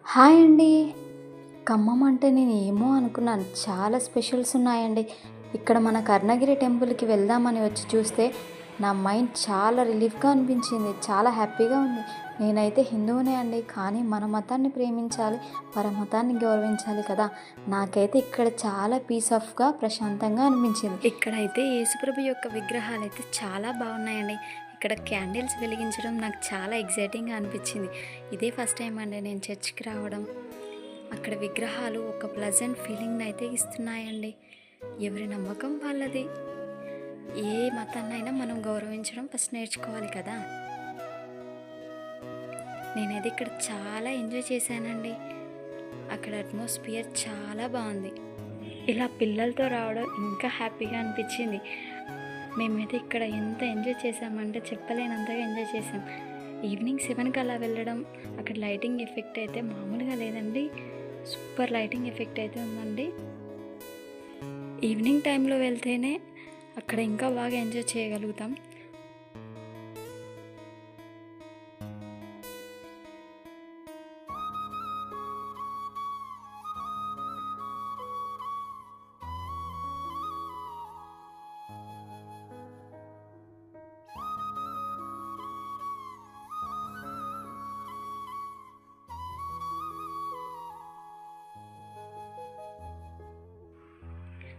Hi అండి. ఖమ్మం అంటే నేను ఏమో అనుకున్నాను. చాలా స్పెషల్స్ ఉన్నాయండి. ఇక్కడ మన కర్ణగిరి టెంపుల్‌కి వెళ్దామని వచ్చి చూస్తే నా మైండ్ చాలా రిలీఫ్‌గా అనిపించింది. చాలా హ్యాపీగా ఉంది. నేనైతే హిందువునే అండి. కానీ మన మతాన్ని ప్రేమించాలి, పరమతాన్ని గౌరవించాలి కదా! నాకైతే ఇక్కడ చాలా పీస్ ఆఫ్‌గా ప్రశాంతంగా అనిపించింది. ఇక్కడైతే యేసుప్రభు యొక్క విగ్రహాలైతే చాలా బాగున్నాయండి. ఇక్కడ క్యాండిల్స్ వెలిగించడం నాకు చాలా ఎక్సైటింగ్‌గా అనిపించింది. ఇదే ఫస్ట్ టైం అండి నేను చర్చ్‌కి రావడం. అక్కడ విగ్రహాలు ఒక ప్లెజెంట్ ఫీలింగ్‌ని అయితే ఇస్తున్నాయండి. ఎవరి నమ్మకం వాళ్ళది. ఏ మతాన్నైనా మనం గౌరవించడం ఫస్ట్ నేర్చుకోవాలి కదా! నేనైతే ఇక్కడ చాలా ఎంజాయ్ చేశానండి. అక్కడ అట్మాస్ఫియర్ చాలా బాగుంది. ఇలా పిల్లలతో రావడం ఇంకా హ్యాపీగా అనిపించింది. మేమైతే ఇక్కడ ఎంత ఎంజాయ్ చేసామంటే చెప్పలేనంతగా ఎంజాయ్ చేసాం. ఈవినింగ్ 7కి అలా వెళ్ళడం, అక్కడ లైటింగ్ ఎఫెక్ట్ అయితే మామూలుగా లేదండి. సూపర్ లైటింగ్ ఎఫెక్ట్ అయితే ఉందండి. ఈవినింగ్ టైంలో వెళ్తేనే అక్కడ ఇంకా బాగా ఎంజాయ్ చేయగలుగుతాం.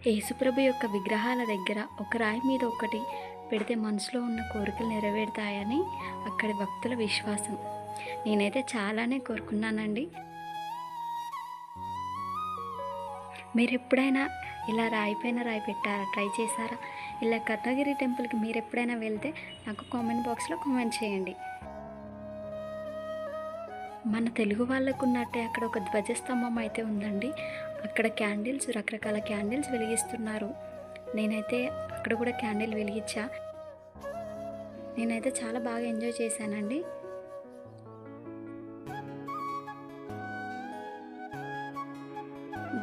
యేసుప్రభు యొక్క విగ్రహాల దగ్గర ఒక రాయి మీద ఒకటి పెడితే మనసులో ఉన్న కోరికలు నెరవేరుతాయని అక్కడి భక్తుల విశ్వాసం. నేనైతే చాలానే కోరుకున్నానండి. మీరు ఎప్పుడైనా ఇలా రాయి పైన రాయి పెట్టారా? ట్రై చేశారా? ఇలా కర్ణగిరి టెంపుల్కి మీరు ఎప్పుడైనా వెళ్తే నాకు కామెంట్ బాక్స్లో కామెంట్ చేయండి. మన తెలుగు వాళ్ళకు ఉన్నట్టే అక్కడ ఒక ధ్వజస్తంభం అయితే ఉందండి. అక్కడ క్యాండిల్స్, రకరకాల క్యాండిల్స్ వెలిగిస్తున్నారు. నేనైతే అక్కడ కూడా క్యాండిల్ వెలిగించా. నేనైతే చాలా బాగా ఎంజాయ్ చేశానండి.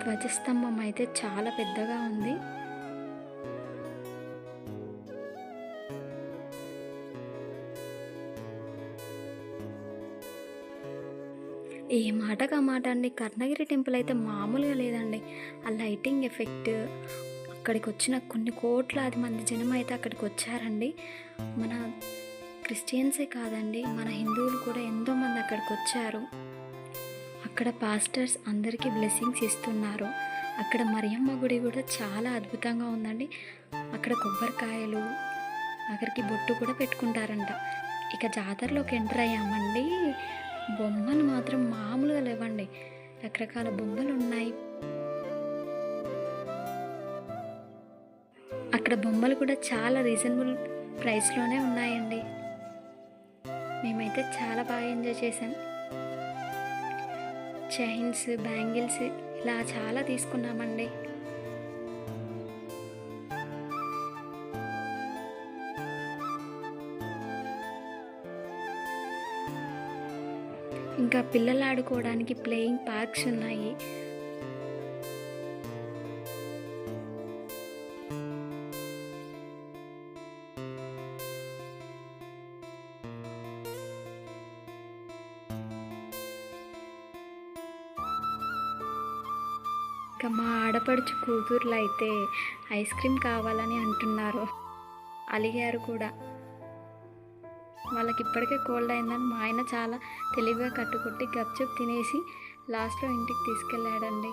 ధ్వజస్తంభం అయితే చాలా పెద్దగా ఉంది. ఏ మాటకు ఆ మాట అండి. కర్ణగిరి టెంపుల్ అయితే మామూలుగా లేదండి. ఆ లైటింగ్ ఎఫెక్ట్, అక్కడికి వచ్చిన కొన్ని కోట్లాది మంది జనం అయితే అక్కడికి వచ్చారండి. మన క్రిస్టియన్సే కాదండి, మన హిందువులు కూడా ఎంతోమంది అక్కడికి వచ్చారు. అక్కడ పాస్టర్స్ అందరికీ బ్లెస్సింగ్స్ ఇస్తున్నారు. అక్కడ మరియమ్మ గుడి కూడా చాలా అద్భుతంగా ఉందండి. అక్కడ కొబ్బరికాయలు, అక్కడికి బొట్టు కూడా పెట్టుకుంటారంట. ఇక జాతరలోకి ఎంటర్ అయ్యామండి. బొమ్మలు మాత్రం మామూలుగా లేవండి. రకరకాల బొమ్మలు ఉన్నాయి. అక్కడ బొమ్మలు కూడా చాలా రీజనబుల్ ప్రైస్లోనే ఉన్నాయండి. మేమైతే చాలా బాగా ఎంజాయ్ చేసాం. చైన్స్, బ్యాంగిల్స్ ఇలా చాలా తీసుకున్నామండి. ఇంకా పిల్లలు ఆడుకోవడానికి ప్లేయింగ్ పార్క్స్ ఉన్నాయి. ఇంకా మా ఆడపడుచు కూతుర్లు అయితే ఐస్ క్రీమ్ కావాలని అంటున్నారు. అలిగారు కూడా. వాళ్ళకి ఇప్పటికే కోల్డ్ అయిందని మా ఆయన చాలా తెలివిగా కట్టుకొట్టి గప్చుప్ తినేసి లాస్ట్లో ఇంటికి తీసుకెళ్ళాడండి.